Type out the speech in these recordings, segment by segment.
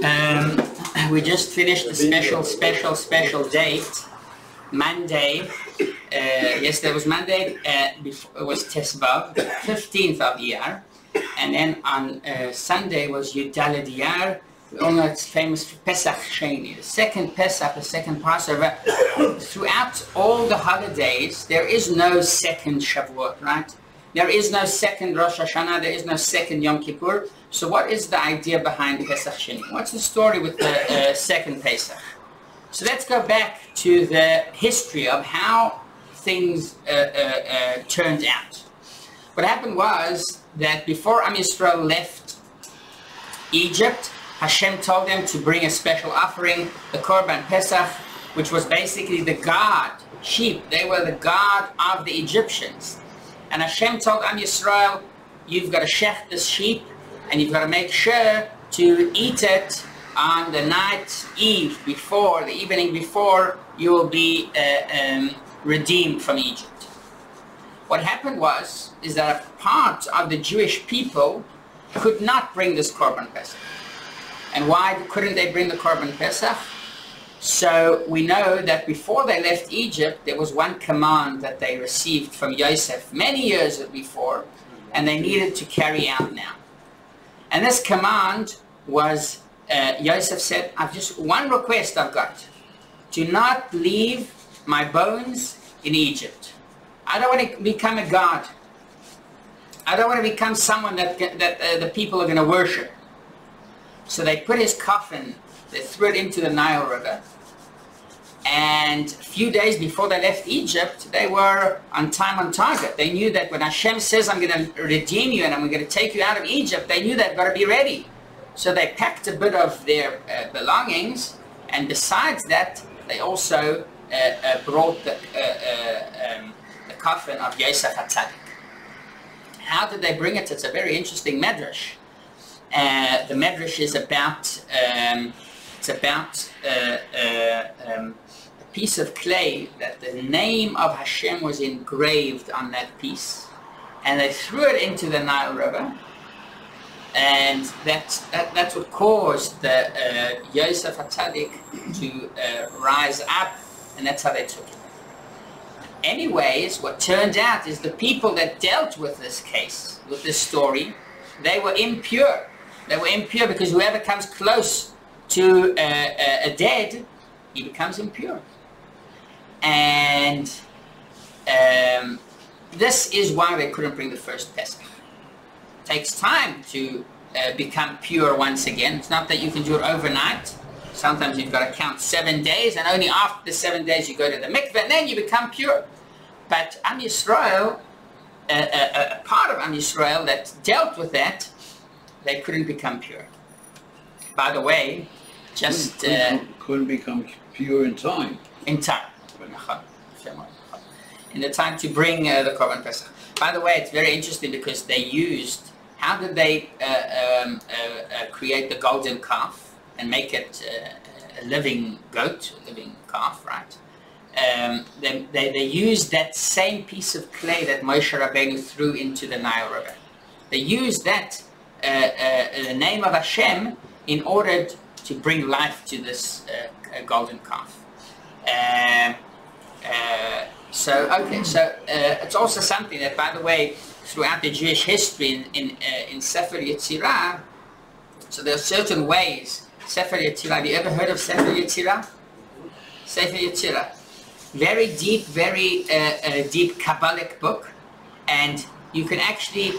We just finished the special date, Monday. Yesterday was Monday, before, it was Tesvav, the 15th of Iyar. And then on Sunday was Yudaled Iyar. We all know it's famous for Pesach Shenei, the second Pesach, the second Passover. Throughout all the holidays, there is no second Shavuot, right? There is no second Rosh Hashanah, there is no second Yom Kippur. So what is the idea behind Pesach Shenei? What's the story with the second Pesach? So let's go back to the history of how things turned out. What happened was that before Am Yisrael left Egypt, Hashem told them to bring a special offering, the Korban Pesach, which was basically the god sheep. They were the god of the Egyptians. And Hashem told Am Yisrael, you've got to shech this sheep, and you've got to make sure to eat it on the night eve before, the evening before you will be redeemed from Egypt. What happened is that a part of the Jewish people could not bring this Korban Pesach. And why couldn't they bring the Korban Pesach? So we know that before they left Egypt, there was one command that they received from Yosef many years before, and they needed to carry out now. And this command was, Yosef said, I've just one request I've got. Do not leave my bones in Egypt. I don't want to become a god. I don't want to become someone that the people are going to worship. So they put his coffin, they threw it into the Nile River. And a few days before they left Egypt, they were on time, on target. They knew that when Hashem says, I'm going to redeem you and I'm going to take you out of Egypt, they knew they've got to be ready. So they packed a bit of their belongings, and besides that, they also brought the coffin of Yosef HaTzadik. How did they bring it? It's a very interesting MIDRASH. The MIDRASH is about a piece of clay that the name of Hashem was engraved on that piece, and they threw it into the Nile River, and that's what caused the Yosef HaTzadik to rise up, and that's how they took it. Anyways, what turned out is the people that dealt with this case, with this story, they were impure. They were impure because whoever comes close to a dead, he becomes impure. And this is why they couldn't bring the first Pesach. It takes time to become pure once again. It's not that you can do it overnight. Sometimes you've got to count 7 days, and only after the 7 days you go to the mikveh, and then you become pure. But Am Yisrael, a part of Am Yisrael that dealt with that, they couldn't become pure. By the way, just couldn't become pure in time. In time, in the time to bring the Korban Pesach. By the way, it's very interesting because they used. How did they create the golden calf and make it a living goat, a living calf, right? They used that same piece of clay that Moshe Rabbeinu threw into the Nile River. They used that. The name of Hashem in order to bring life to this golden calf. So it's also something that, by the way, throughout the Jewish history in Sefer Yetzirah, so there are certain ways. Sefer Yetzirah, have you ever heard of Sefer Yetzirah? Sefer Yetzirah. Very deep Kabbalic book, and you can actually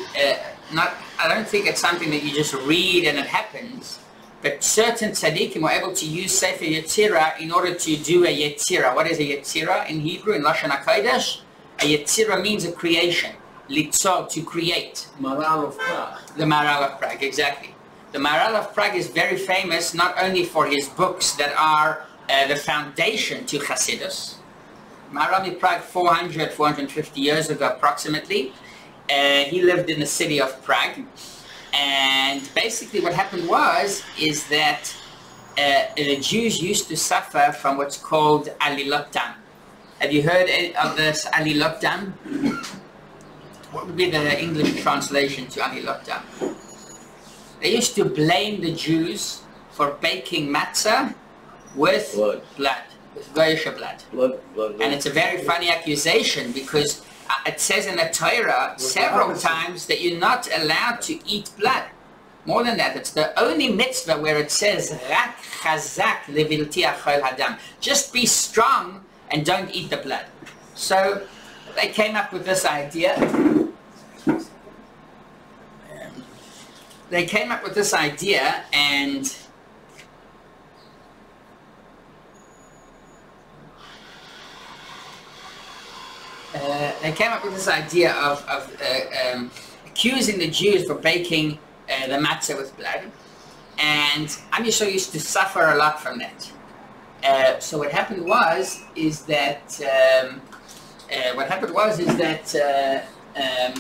I don't think it's something that you just read and it happens, but certain tzaddikim were able to use Sefer Yetzirah in order to do a Yetzirah. What is a Yetzirah in Hebrew, in Lashon HaKodesh? A Yetzirah means a creation. Litzor, to create. Maral of Prague. The Maral of Prague, exactly. The Maral of Prague is very famous not only for his books that are the foundation to Hasidus. Maral of Prague, 450 years ago approximately. He lived in the city of Prague, and basically what happened is that the Jews used to suffer from what's called alilot dam. Have you heard of this alilot dam? What would be the English translation to alilot dam? They used to blame the Jews for baking matzah with blood, with goyish blood. And it's a very funny accusation because it says in the Torah several times that you're not allowed to eat blood. More than that, it's the only mitzvah where it says Rak chazak levilti achol hadam. Just be strong and don't eat the blood. So they came up with this idea. They came up with this idea, and of accusing the Jews for baking the matzah with blood, and Am Yisrael used to suffer a lot from that. So what happened was that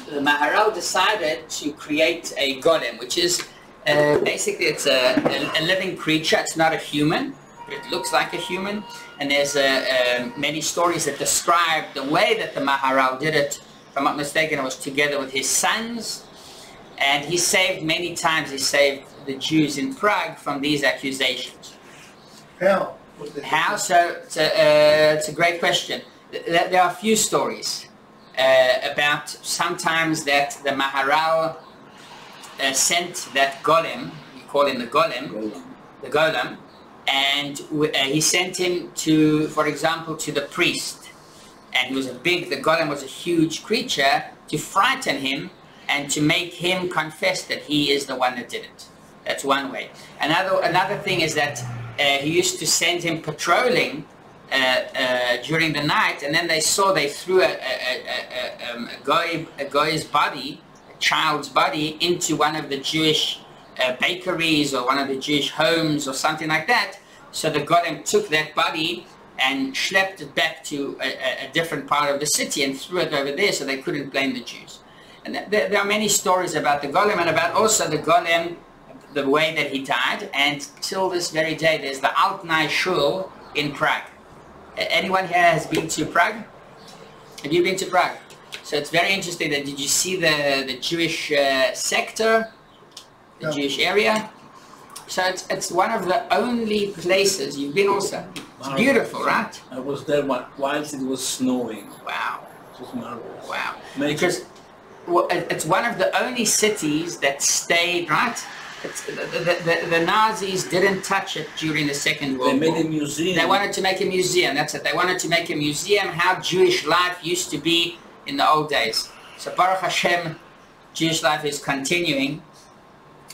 the Maharal decided to create a golem, which is basically it's a living creature. It's not a human, but it looks like a human. And there's many stories that describe the way that the Maharal did it. If I'm not mistaken, it was together with his sons. And he saved many times. He saved the Jews in Prague from these accusations. How? How? So it's a great question. There are a few stories about sometimes that the Maharal sent that golem, you call him the golem, and he sent him to, for example, to the priest. And he was the golem was a huge creature, to frighten him and to make him confess that he is the one that did it. That's one way. Another thing is that he used to send him patrolling during the night, and then they threw a guy's body, a child's body, into one of the Jewish bakeries or one of the Jewish homes or something like that. So the golem took that body and schlepped it back to a different part of the city and threw it over there, so they couldn't blame the Jews. And there are many stories about the golem, and about also the golem, the way that he died. And till this very day, there's the Altnai Shul in Prague. Anyone here has been to Prague? Have you been to Prague? So it's very interesting. That did you see the Jewish sector, the Jewish area? So it's one of the only places you've been also. It's beautiful, right? I was there whilst it was snowing. Wow. It was marvelous. Wow. Because it's one of the only cities that stayed, right? The Nazis didn't touch it during the Second World War. They made a museum. They wanted to make a museum, that's it. They wanted to make a museum how Jewish life used to be in the old days. So Baruch Hashem, Jewish life is continuing.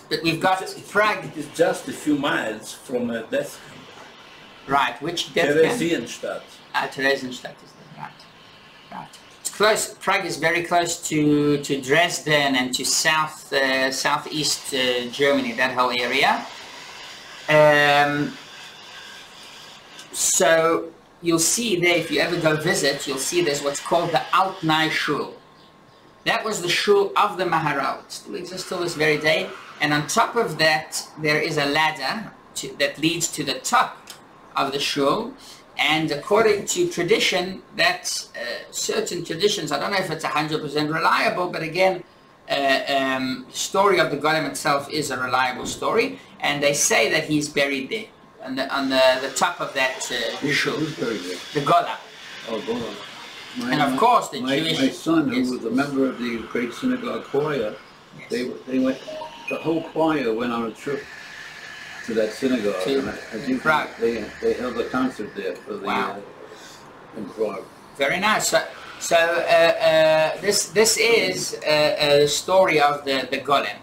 But we've got Prague. It is just a few miles from a death camp. Right, which death camp? Theresienstadt. Theresienstadt is there, right. It's close. Prague is very close to Dresden and to southeast Germany, that whole area. So you'll see there, if you ever go visit, you'll see there's what's called the Altnai Shul. That was the shul of the Maharal. It still exists till this very day. And on top of that, there is a ladder that leads to the top of the shul. And according to tradition, that's certain traditions, I don't know if it's 100% reliable, but again, story of the golem itself is a reliable story. And they say that he's buried there, on the top of that shul. Who's buried there? The golem. Oh, golem. And of course, the Jewish... My son, who was a member of the great synagogue choir, they went, the whole choir went on a trip to that synagogue. In Prague. They held a concert there for the in Prague. Very nice. So this is a story of the golem.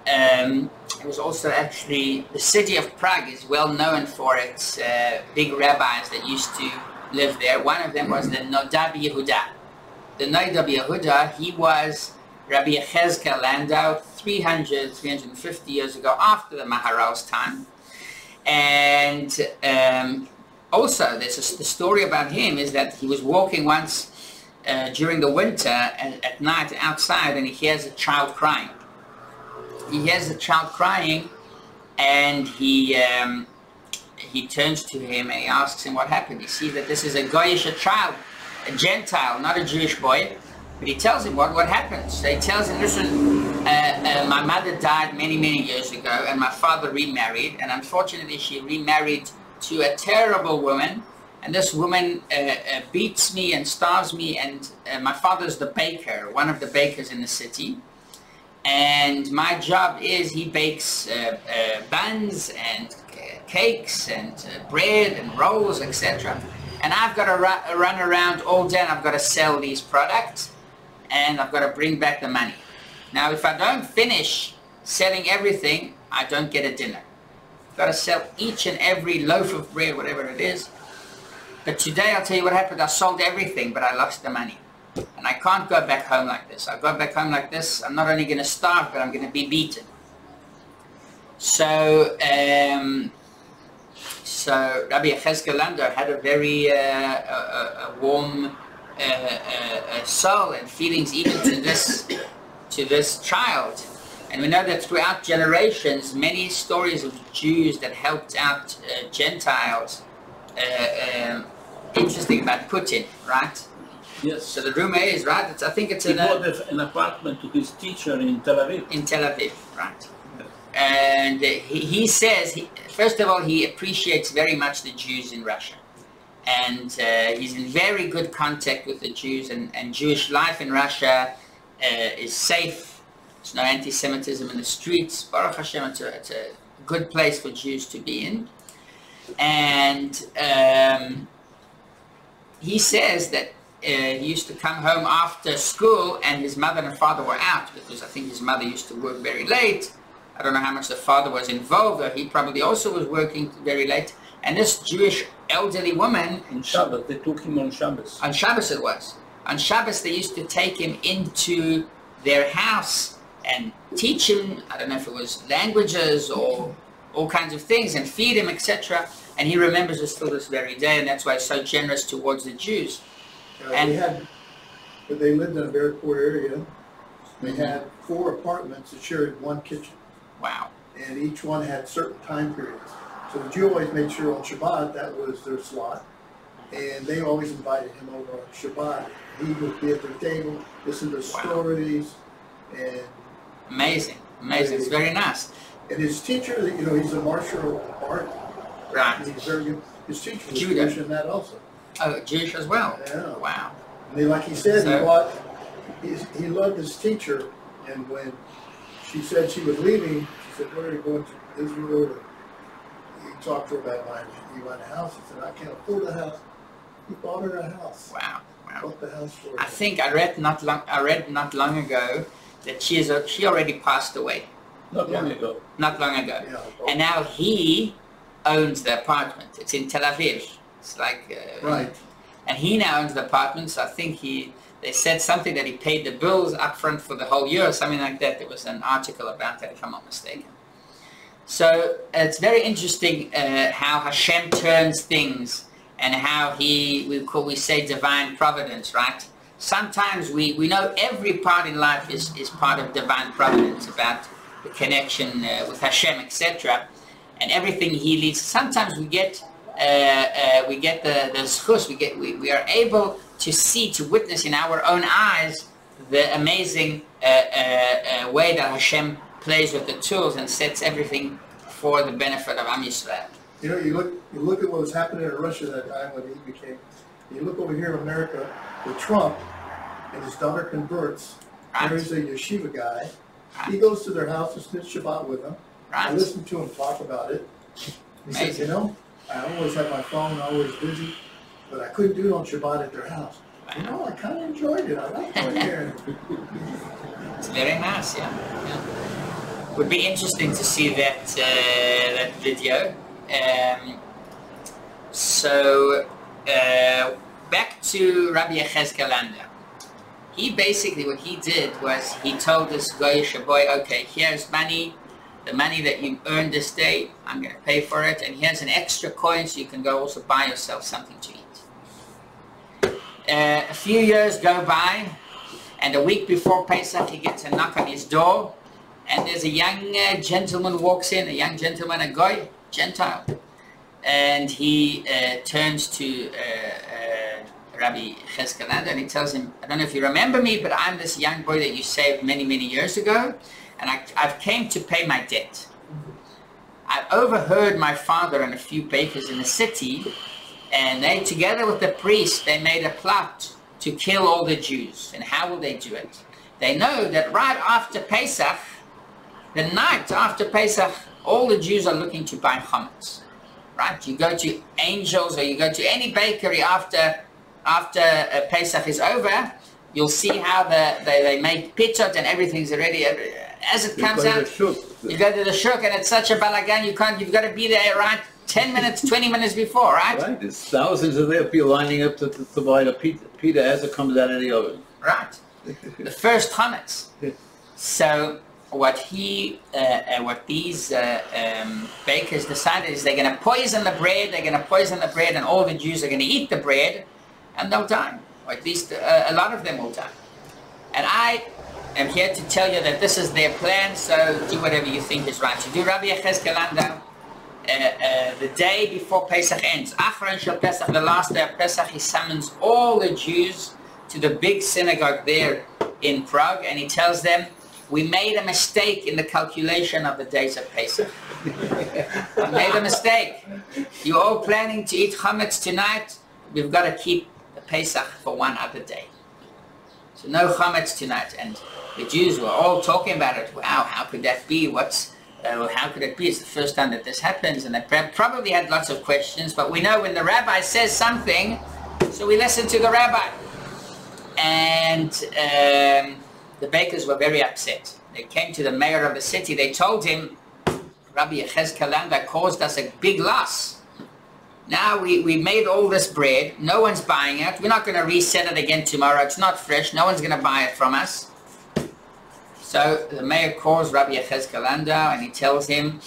It was also actually, the city of Prague is well known for its big rabbis that used to live there. One of them was the Nodab Yehuda. The Nodab Yehuda, he was Rabbi Yechezkel Landau 350 years ago, after the Maharal's time. And also, the story about him is that he was walking once during the winter at night outside, and he hears a child crying. He hears the child crying, and he turns to him and he asks him what happened. He sees that this is a Goyish child, a Gentile, not a Jewish boy. But he tells him what happens. So he tells him, listen, my mother died many, many years ago, and my father remarried, and unfortunately she remarried to a terrible woman, and this woman beats me and starves me, and my father's the baker, one of the bakers in the city, and my job is he bakes buns and cakes and bread and rolls, etc. And I've got to run around all day, and I've got to sell these products, and I've got to bring back the money. Now, if I don't finish selling everything, I don't get a dinner. I've got to sell each and every loaf of bread, whatever it is. But today, I'll tell you what happened. I sold everything, but I lost the money. And I can't go back home like this. I go back home like this, I'm not only going to starve, but I'm going to be beaten. So, Rabbi Yechezkel Lander had a very warm soul and feelings even to this child. And we know that throughout generations, many stories of Jews that helped out Gentiles. Interesting about Putin, right? Yes. So the rumor is, right, I think it's he bought an apartment to his teacher in Tel Aviv. In Tel Aviv, right. And he says, first of all, he appreciates very much the Jews in Russia. And he's in very good contact with the Jews, and Jewish life in Russia is safe. There's no anti-Semitism in the streets. Baruch Hashem, it's a good place for Jews to be in. And he says that he used to come home after school and his mother and father were out, because I think his mother used to work very late. I don't know how much the father was involved, or he probably also was working very late. And this Jewish elderly woman... On Shabbat, they took him on Shabbos. On Shabbos it was. On Shabbos they used to take him into their house and teach him, I don't know if it was languages or all kinds of things, and feed him, etc. And he remembers it still this very day, and that's why he's so generous towards the Jews. They lived in a very poor area. They had 4 apartments that shared one kitchen. Wow. And each one had certain time periods. So the Jew always made sure on Shabbat that was their slot. And they always invited him over on Shabbat. He would be at their table, listen to stories, and... Amazing. Amazing. It's very nice. And his teacher, you know, he's a martial art. Right. He's very good. His teacher was Judah. Jewish in that also. Oh, Jewish as well? Yeah. Wow. And like he said, he loved his teacher, and when she said she was leaving, she said, "Where are you going to Israel?" He talked to her about buying a house. He said, "I can't afford a house." He bought her a house. Wow. Wow. Bought the house for her. I think I read not long ago that she already passed away. Not long ago. Not long ago. Yeah. And now he owns the apartment. It's in Tel Aviv. It's like right. And he now owns the apartment. So I think they said something that he paid the bills up front for the whole year or something like that. There was an article about that, if I'm not mistaken. So it's very interesting how Hashem turns things, and how we say divine providence, right? Sometimes we know every part in life is part of divine providence, about the connection with Hashem, etc. And everything He leads. Sometimes we get the zchus, we are able to see, to witness in our own eyes the amazing way that Hashem plays with the tools and sets everything for the benefit of Am Yisrael. You know, you look at what was happening in Russia that time when he became. You look over here in America with Trump, and his daughter converts. Right. There's a yeshiva guy. Right. He goes to their house and spends Shabbat with them. Right. I listen to him talk about it. He says, you know, I always had my phone always busy, but I couldn't do it on Shabbat at their house. Wow. You know, I kind of enjoyed it. I liked going there. It's very nice, yeah. Would be interesting to see that that video. Back to Rabbi Yechezkel Lander. He basically, what he did was he told this goyish boy, okay, here's money, the money that you earned this day, I'm going to pay for it, and here's an extra coin so you can go also buy yourself something to eat. A few years go by, and a week before Pesach he gets a knock on his door, and there's a young gentleman walks in, a goy, Gentile, and he turns to Rabbi Cheskalanda, and he tells him, I don't know if you remember me, but I'm this young boy that you saved many, many years ago, and I've came to pay my debt. I overheard my father and a few bakers in the city, and they, together with the priest, they made a plot to kill all the Jews. And how will they do it? They know that right after Pesach, the night after Pesach, all the Jews are looking to buy chametz. Right? You go to Angels or you go to any bakery after Pesach is over, you'll see how they make pitot and everything's already. As it comes out, you go to the shuk and it's such a balagan, you've got to be there, right? 10 minutes, 20 minutes before, right? Right, there's thousands of there people lining up to buy the pita as it comes out of the oven. Right. The first chametz. So what these bakers decided is they're going to poison the bread, and all the Jews are going to eat the bread, and they'll die. Or at least a lot of them will die. And I am here to tell you that this is their plan, so do whatever you think is right to do. Rabbi Cheskalanda, the day before Pesach ends, Achron Shel Pesach, the last day of Pesach, he summons all the Jews to the big synagogue there in Prague, and he tells them, we made a mistake in the calculation of the days of Pesach. We made a mistake. You're all planning to eat chametz tonight. We've got to keep the Pesach for one other day. So no chametz tonight. And the Jews were all talking about it. Wow, how could that be? How could it be? It's the first time that this happens. And they probably had lots of questions. But we know when the rabbi says something, so we listen to the rabbi. And the bakers were very upset. They came to the mayor of the city. They told him, Rabbi Cheskalanda caused us a big loss. Now we made all this bread. No one's buying it. We're not going to reset it again tomorrow. It's not fresh. No one's going to buy it from us. So the mayor calls Rabbi Cheskalanda and he tells him,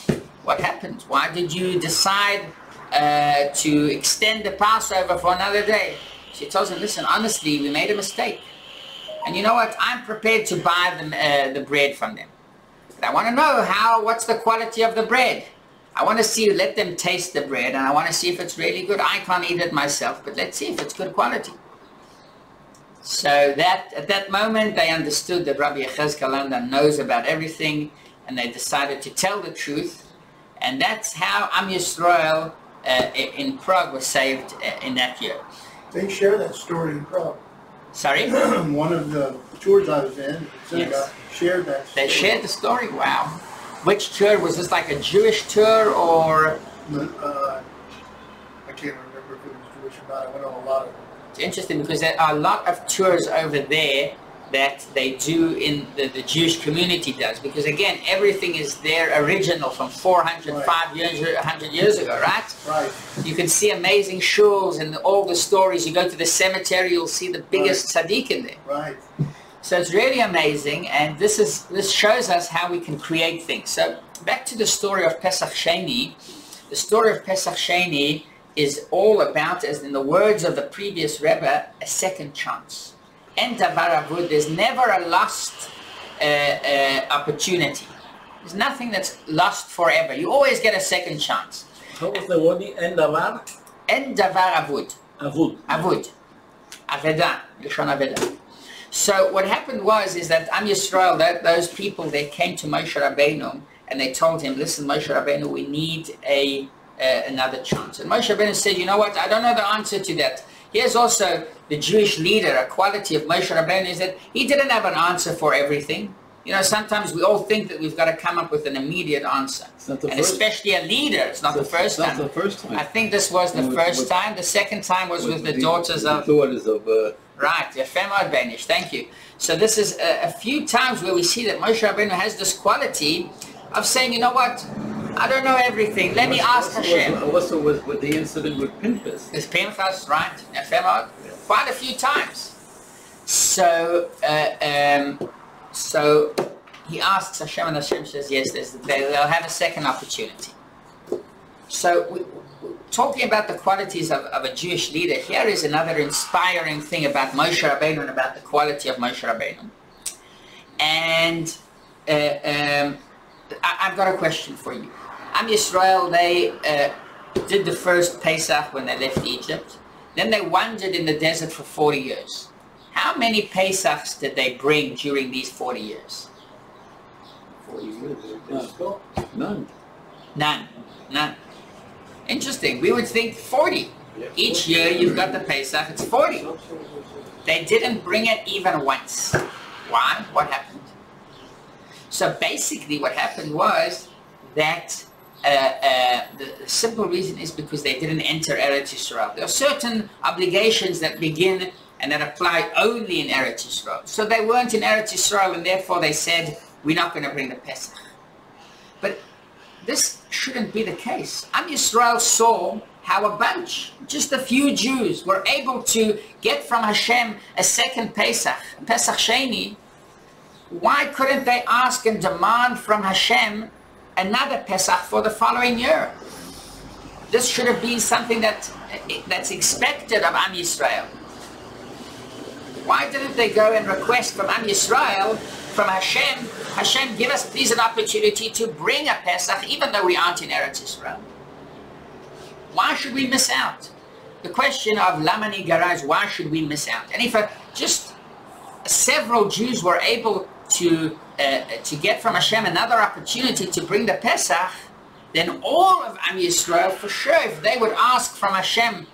what happened? Why did you decide to extend the Passover for another day? She tells him, listen, honestly, we made a mistake. And you know what? I'm prepared to buy the bread from them. But I want to know what's the quality of the bread. I want to see, let them taste the bread, and I want to see if it's really good. I can't eat it myself, but let's see if it's good quality. So at that moment, they understood that Rabbi Cheskalanda knows about everything, and they decided to tell the truth. And that's how Am Yisrael in Prague was saved in that year. They share that story in Prague. Sorry? One of the tours I was in, synagogue, shared that story. They shared the story? Wow. Which tour? Was this like a Jewish tour or? I can't remember if it was Jewish or not. I went on a lot of them. It's interesting because there are a lot of tours over there that they do in the Jewish community does, because again everything is their original from 400, right. 500 years ago, right? Right. You can see amazing shuls and all the stories. You go to the cemetery, you'll see the biggest tzaddik in there. Right. So it's really amazing, and this shows us how we can create things. So back to the story of Pesach Shenei. The story of Pesach Shenei is all about, as in the words of the previous Rebbe, a second chance. En davar avud, there's never a lost opportunity. There's nothing that's lost forever. You always get a second chance. How was the word? En davar? En davar avud. Avud. Avud. Aveda. Lishon aveda. So what happened is that Am Yisrael, those people, they came to Moshe Rabbeinu and they told him, listen, Moshe Rabbeinu, we need another chance. And Moshe Rabbeinu said, you know what, I don't know the answer to that. Here's also the Jewish leader, a quality of Moshe Rabbeinu is that he didn't have an answer for everything. You know, sometimes we all think that we've got to come up with an immediate answer. And especially a leader, it's not the first time. It's not the first time. I think this was the first time. The second time was with the daughters of... Right, Yefemad Benish, thank you. So this is a few times where we see that Moshe Rabbeinu has this quality of saying, you know what, I don't know everything, let me ask Hashem. Also with the incident with Pinchas. With Pinchas, right, Yefemad, quite a few times. So, so he asks Hashem and Hashem says, yes, they'll have a second opportunity. So, talking about the qualities of a Jewish leader, here is another inspiring thing about Moshe Rabbeinu and about the quality of Moshe Rabbeinu. And I've got a question for you. Am Yisrael, they did the first Pesach when they left Egypt. Then they wandered in the desert for 40 years. How many Pesachs did they bring during these 40 years? 40 years. None. None. None. Interesting. We would think 40. Each year you've got the Pesach, it's 40. They didn't bring it even once. Why? What happened? So basically what happened was that the simple reason is because they didn't enter Eretz Yisrael. There are certain obligations that begin and that apply only in Eretz Yisrael. So they weren't in Eretz Yisrael, and therefore they said, we're not going to bring the Pesach. But this shouldn't be the case. Am Yisrael saw how a bunch, just a few Jews, were able to get from Hashem a second Pesach, Pesach Shenei. Why couldn't they ask and demand from Hashem another Pesach for the following year? This should have been something that's expected of Am Yisrael. Why didn't they go and request from Am Yisrael, from Hashem, Hashem, give us please an opportunity to bring a Pesach even though we aren't in Eretz Yisrael? Why should we miss out? The question of Lamani Gara is, why should we miss out? And if just several Jews were able to get from Hashem another opportunity to bring the Pesach, then all of Am Yisrael, for sure, if they would ask from Hashem,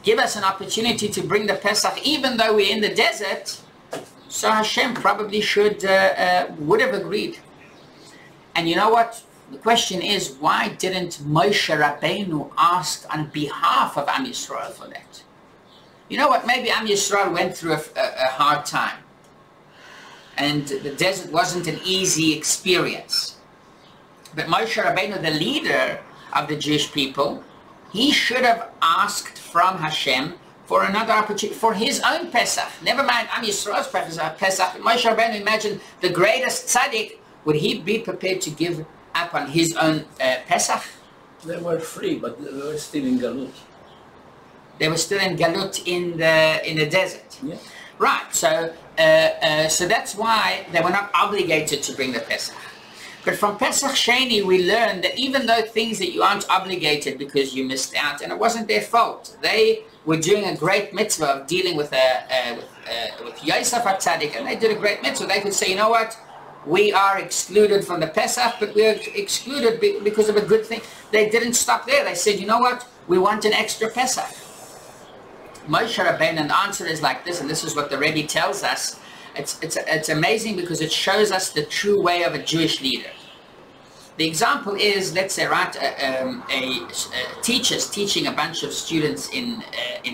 give us an opportunity to bring the Pesach even though we're in the desert, so Hashem probably would have agreed. And you know what? The question is, why didn't Moshe Rabbeinu ask on behalf of Am Yisrael for that? You know what? Maybe Am Yisrael went through a hard time. And the desert wasn't an easy experience. But Moshe Rabbeinu, the leader of the Jewish people, he should have asked from Hashem for another opportunity, for his own Pesach. Never mind Am Yisrael's Pesach. Moshe Rabbeinu, imagine the greatest tzaddik, would he be prepared to give up on his own Pesach? They were free, but they were still in Galut. They were still in Galut in the desert. Yeah. Right, so that's why they were not obligated to bring the Pesach. But from Pesach Shenei we learn that even though things that you aren't obligated because you missed out, and it wasn't their fault, they were doing a great mitzvah of dealing with Yosef HaTzadik, and they did a great mitzvah. They could say, you know what, we are excluded from the Pesach, but we are excluded because of a good thing. They didn't stop there. They said, you know what, we want an extra Pesach. Moshe Rabbeinu, and the answer is like this, and this is what the Rebbe tells us. It's amazing because it shows us the true way of a Jewish leader. The example is, let's say, right, a teacher's teaching a bunch of students in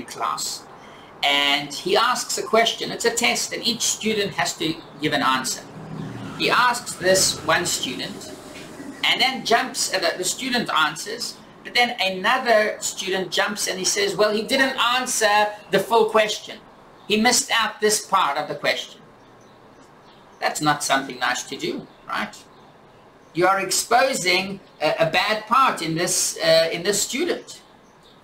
class, and he asks a question. It's a test, and each student has to give an answer. He asks this one student, and then the student answers, but then another student jumps and he says, well, he didn't answer the full question. He missed out this part of the question. That's not something nice to do, right? You are exposing a bad part in this student.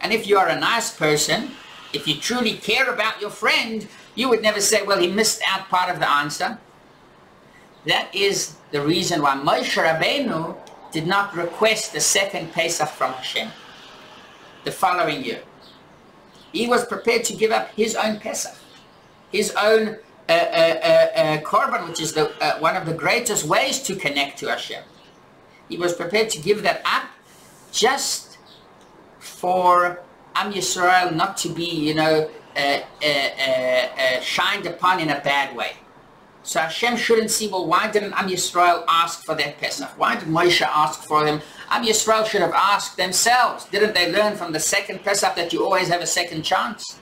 And if you are a nice person, if you truly care about your friend, you would never say, well, he missed out part of the answer. That is the reason why Moshe Rabbeinu did not request the second Pesach from Hashem the following year. He was prepared to give up his own Pesach, his own korban, which is one of the greatest ways to connect to Hashem. He was prepared to give that up just for Am Yisrael not to be, shined upon in a bad way. So Hashem shouldn't see, well, why didn't Am Yisrael ask for that Pesach? Why did Moshe ask for them? Am Yisrael should have asked themselves. Didn't they learn from the second Pesach that you always have a second chance?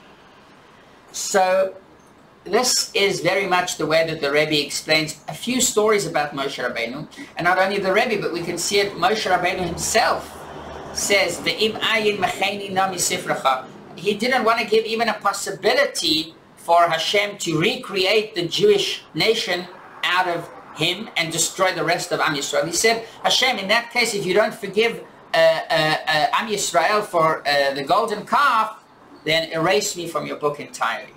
So this is very much the way that the Rebbe explains a few stories about Moshe Rabbeinu. And not only the Rebbe, but we can see it, Moshe Rabbeinu himself says, he didn't want to give even a possibility for Hashem to recreate the Jewish nation out of him and destroy the rest of Am Yisrael. He said, Hashem, in that case, if you don't forgive Am Yisrael for the golden calf, then erase me from your book entirely.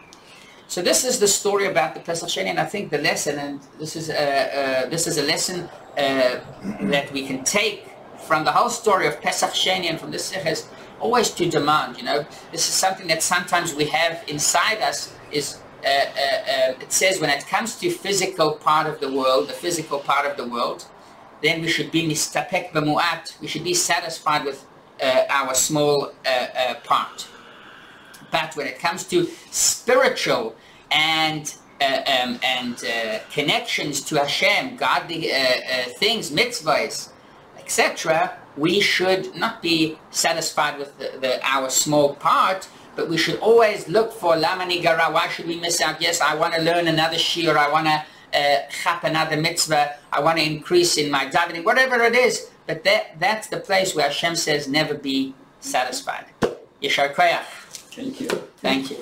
So this is the story about the Pesach Shenei, and I think the lesson, and this is a lesson that we can take from the whole story of Pesach Shenei and from this Sichos, always to demand, you know. This is something that sometimes we have inside us is, it says when it comes to physical part of the world, the physical part of the world, then we should be mistapek b'mu'at, we should be satisfied with our small part. But when it comes to spiritual and connections to Hashem, godly things, mitzvahs, etc., we should not be satisfied with our small part, but we should always look for lama nigara, why should we miss out? Yes, I want to learn another shir, I want to chap another mitzvah, I want to increase in my davening, whatever it is. But that's the place where Hashem says never be satisfied. Yeshar koyach. Thank you. Thank you.